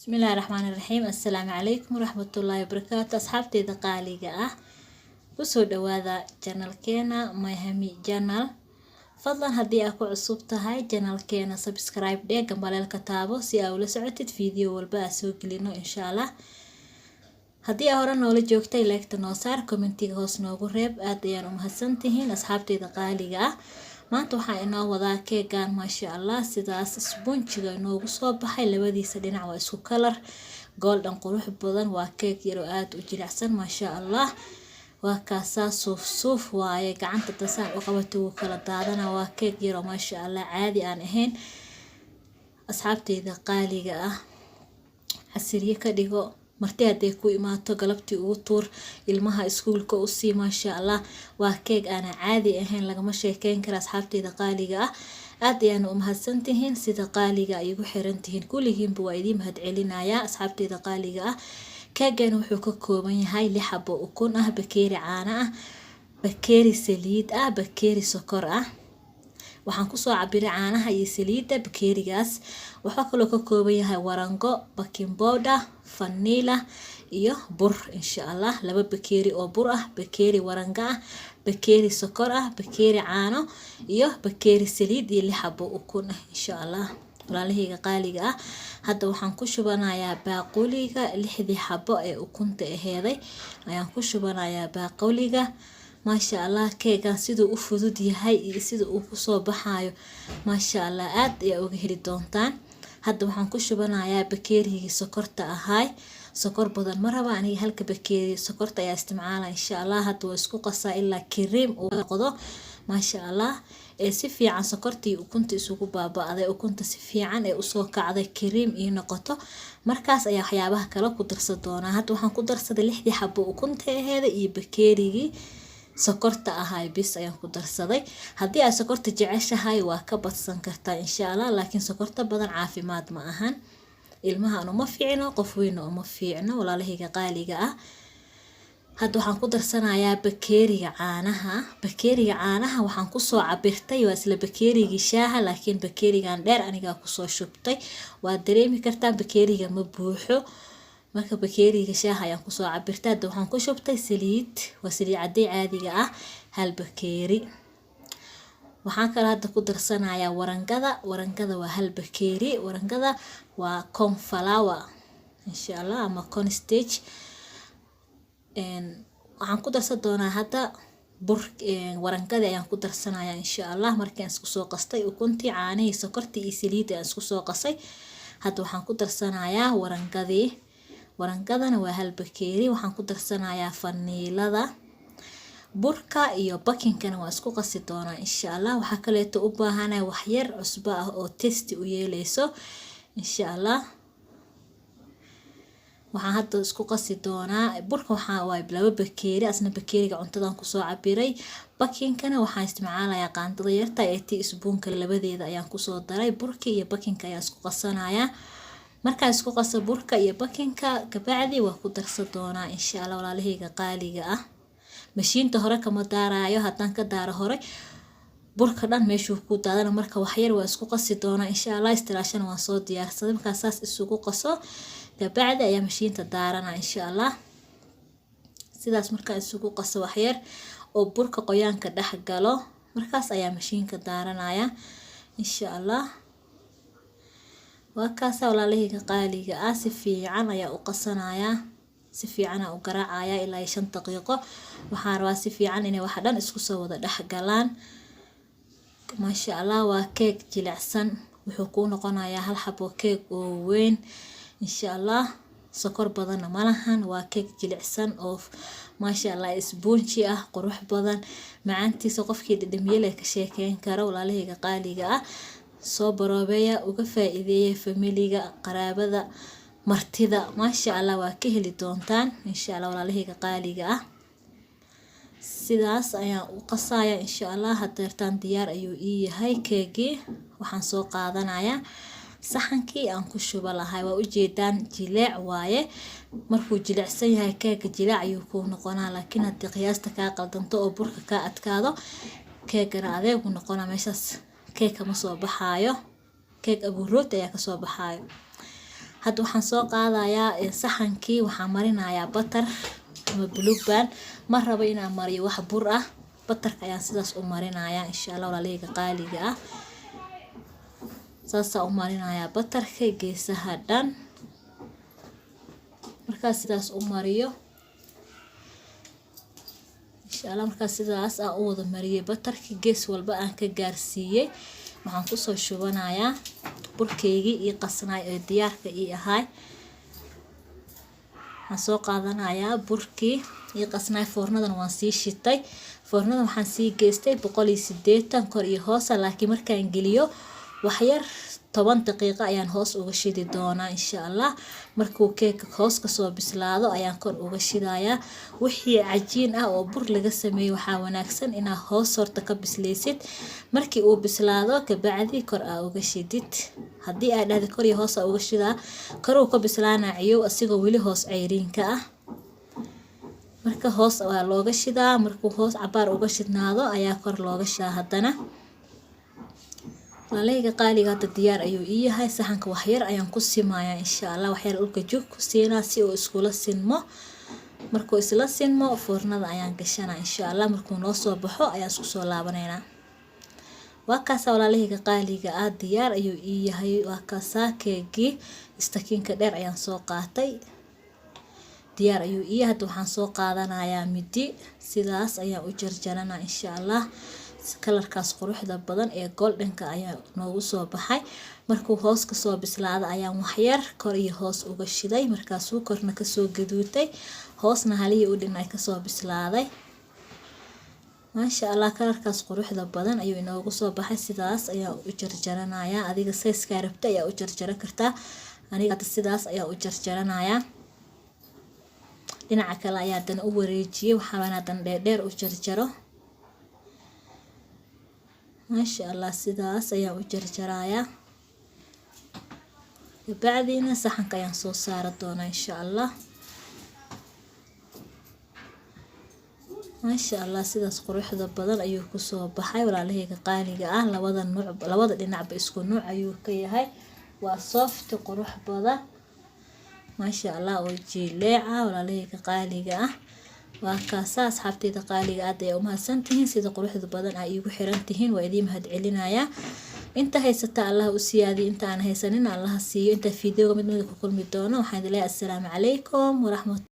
بسم الله الرحمن الرحيم. السلام عليكم ورحمة الله وبركاته. أصحابتي دقاليقة kusoo dhawaada channelkeena Myhami Channel. fadlan haddii aad ku cusub tahay channelkeena subscribe dhee gambaleelka taabo si aad ula socotid video walba aan soo gelino insha Allah. haddii aad hore noola joogtay like noo saar, commentiga hoos noogu reeb. aad ayaan u mahadsantihiin asxaabtayda qaaliga ah. maanta waxaan inoo wadaa keegan maasha Allah, sidaas sponge-ga inoogu soo baxay, labadiisa dhinac waa isku color golden qurux badan. waa keeg yar oo aad u jilicsan maasha Allah. waa kaasa suuf waaye, gacanta tasaan u qabato wuu kala daadana. waa keeg yar oo maasha Allah caadi aan ahayn. asxaabtayda qaaliga ah, xasiriye ka dhigo, marti haday ku imaato galabtii ugu tuur, ilmaha iskuulka u sii maasha Allah. waa keeg aan caadi ahayn, lagama sheekeyn karo asxaabtayda qaaliga ah. aad ayaan u mahadsantihiin sida qaaliga ay igu xiran tihiin, kulligiinba waa idin mahad celinayaa asxaabtayda qaaliga ah. keegan wuxuu ka kooban yahay 6 xabo ukun ah, bakeeri caano ah, bakeeri saliid ah, bakeeri sokor ah. waxaan ku soo cabiray caanaha iyo saliidda bakeerigaas. wuxuu kaloo ka kooban yahay warango, baking powder, vanilla iyo bur insha Allah. 2 bakeeri oo bur ah, bakeeri warango ah, bakeeri sokor ah, bakeeri caano iyo bakeeri saliid iyo 6 xabo ukun ah insha Allah. walaalahayga qaaliga ah, hadda waxaan ku shubanayaa baaquliga 6 xabo ee ukunta aheeday ayaan ku shubanayaa baaquliga. maasha Allah, keegan sidoo u fudud yahay iyo sidoo uu ku soo baxayo maasha Allah aad ay uga heli doontaan. hadda waxaan ku shubanayaa bakeerigii sokorta ahay. sokor badan ma raba aniga, halka bakeeri sokorta ayaa isticmaala insha Allah. hadda waa isku qasaa ilaa cream uu noqdo maasha Allah. si fiican sokortii ukunta isugu baaba'day, ukunta si fiican ee u soo kacday, cream ii noqoto. markaas ayaa waxyaabaha kale ku darsan doonaa. hadda waxaan ku darsaday 6 xabo ukunta aheeda iyo bakeerigii sokorta ahay bis ayaan ku darsaday. haddii aad sokorta jeceshahay waa ka badsan kartaa insha Allah, laakiin sokorta badan caafimaad ma ahan, ilmaha uma fiicno, qof weyn uma fiicno walaalahayga qaaliga ah. hadda waxaan ku darsanayaa bakeeriga caanaha. bakeeriga caanaha waxaan ku soo cabirtay waa isla bakeerigii shaaha, laakiin bakeerigan dheer aniga ku soo shubtay. waa dareemi kartaa bakeeriga ma buuxo, marka bakeeriga shaaha ayaan ku soo cabirtay. hadda waxaan ku shubtay saliid, waa saliid caday caadiga ah, 1 bakeeri. waxaan kale hadda ku darsanayaa warangada. warangada waa 1 bakeeri. warangada waa corn flour insha Allah ama corn starch. waxaan ku darsan doonaa hadda bur. warangada ayaan ku darsanayaa insha Allah. markaan isku soo qastay ukuntii, caanihii, sokortii iyo saliidda aan isku soo qasay, hadda waxaan ku darsanayaa warangadii. warangadana waa 1 bakeeri. waxaan ku darsanayaa vanillada, burka iyo bakinkana waa isku qasi doonaa insha Allah. waxaa kaleeto u baahanahay wax yar cusbo ah oo taste u yeelayso insha Allah. waxaan hadda isku qasi doonaa burka. waxaa waa 2 bakeeri, asna bakeeriga cuntadan ku soo cabiray. bakinkana waxaan isticmaalayaa qaandada yarta ee teaspoonka labadeeda ayaan ku soo daray. burka iyo bakinka ayaan isku qasanayaa. markaan isku qaso burka iyo bakinka kabacdi waa ku darsan doonaa insha Allah walaalahayga qaaliga ah. mashiinta hore kama daaraayo, haddaan ka daaro hore burka dhan meeshuu ku daadana. marka wax yar waa isku qasi doonaa insha Allah. istiraashana waan soo diyaarsaday. markaa saas isugu qaso kabacdi ayaa mashiinta daarana insha Allah. sidaas markaa isugu qaso wax yar oo burka qoyaanka dhex galo, markaas ayaa mashiinka daaranaya insha Allah. waa kaasa walaalahayga qaaliga ah, si fiican ayaa u qasanayaa, si fiican u garaacaya ilaa 5 daqiiqo. waxaan rabaa si fiican inay wax dhan isku soo wada dhex galaan maasha Allah. waa keeg jilicsan, wuxuu ku noqonayaa 1 xabo keeg oo weyn insha Allah. sokor badan ma lahan, waa keeg jilicsan oo maasha Allah sponge ah, qurux badan, macaantiisa qofkii dhadhamiyay ka sheekeyn karo walaalahayga qaaliga ah. soo baroobeeya, uga faa'iideeya familiga, qaraabada, martida maasha Allah waa ka heli doontaan insha Allah walaalahayga qaaliga ah. sidaas ayaan u qasaaya insha Allah. hadeertaan diyaar ayuu ii yahay keegii. waxaan soo qaadanayaa saxankii aan ku shuba lahay. waa ujeedaan jileec waaye, markuu jilicsan yahay keega jileec ayuu ku noqonaa, laakiin haddii qiyaasta kaa qaldanto oo burka kaa adkaado keegana adeegu noqonaa. meeshaas keeg kama soo baxaayo, keeg abuurood ayaa ka soo baxaayo. hadda waxaan soo qaadayaa saxankii waxaan marinayaa butter ama blue band ma rabo inaan mariyo wax bur ah butterka ayaan sidaas u marinayaa insha Allah walaaleyga qaaliga ah saasa u marinayaa butterka geesaha dhan markaas sidaas u mariyo insha Allah markaas sidaas u wada mariyay butterka gees walba aan ka gaarsiiyay waxaan ku soo shubanayaa burkeygii iyo qasnaay ee diyaarka ii ahay waxaan soo qaadanayaa burkii iyo qasnaay foornadan waan sii shitay foornadan waxaan sii geystay 180 kor iyo hoos laakiin markaan geliyo wax yar 10 daqiiqo ayaan hoos uga shidi doonaa insha Allah markuu keeka hoos ka soo bislaado ayaan kor uga shidayaa wixii cajiin ah oo bur laga sameeyo waxa wanaagsan inaa hoos horta ka bisleysid markii uu bislaado ka bacdi kor uga shidid hadii aad dhahdo kor iyo hoos uga shidaa kor uu ka bislaanayo asigoo wali hoos ceyriinka ah marka hoos waa looga shidaa markuu hoos cabaar uga shidnaado ayaa kor looga shidaa hadana walaaleyga qaaliga hadda diyaar ayuu ii yahay saxanka wax yar ayaan ku simayaa insha Allah wax yar ulka joog ku siinaa si uu iskula sinmo markuu isla sinmo foornada ayaan gashanaa insha Allah markuu noo soo baxo ayaan isku soo laabaneynaa waa kaas walaaleyga qaaliga diyaar ayuu ii yahay waa kaas keegi istakiinka dheer ayaan soo qaatay diyaar ayuu ii yahay waxaan soo qaadanayaa midi sidaas ayaan u jarjaranaa insha Allah kalarkaas quruxda badan ee goldenka ayaa noogu soo baxay markuu hoos ka soo bislaado ayaan wax yar kor iyo hoos uga shiday markaas uu korna ka soo gaduutay hoosna halii u dhinay ka soo bislaaday maasha Allah kalarkaas quruxda badan ayuu inoogu soo baxay sidaas ayaa u jarjaranayaa adiga size rabta ayaa u jarjaran kartaa aniga sidaas ayaa u jarjaranayaa dhinaca kale ayaa dan u wareejiyay waxaan dan dheer u jarjaro maasha Allah sidaas ayaa u jarjarayaa بعدين saxanka ayaan soo saara doonaa insha Allah maasha Allah sidaas quruxda badan ayuu ku soo baxay walaalahayga qaaliga ah labada dhinacba isku nooc ayuu ka yahay waa soft qurux badan maasha Allah oo jileeca walaalahayga qaaliga ah waa kaas asxaabteyda qaaliga aad ay u mahadsantihiin sida quruxda badan ay igu xiran tihiin waa idin mahad celinaya inta haysata Allah u siyaadi inta aan haysanin Allah siiyo inta fiidiyowga mid ku kulmi doono waxaan leeyahay assalaamu calaykum wa rahmatullahi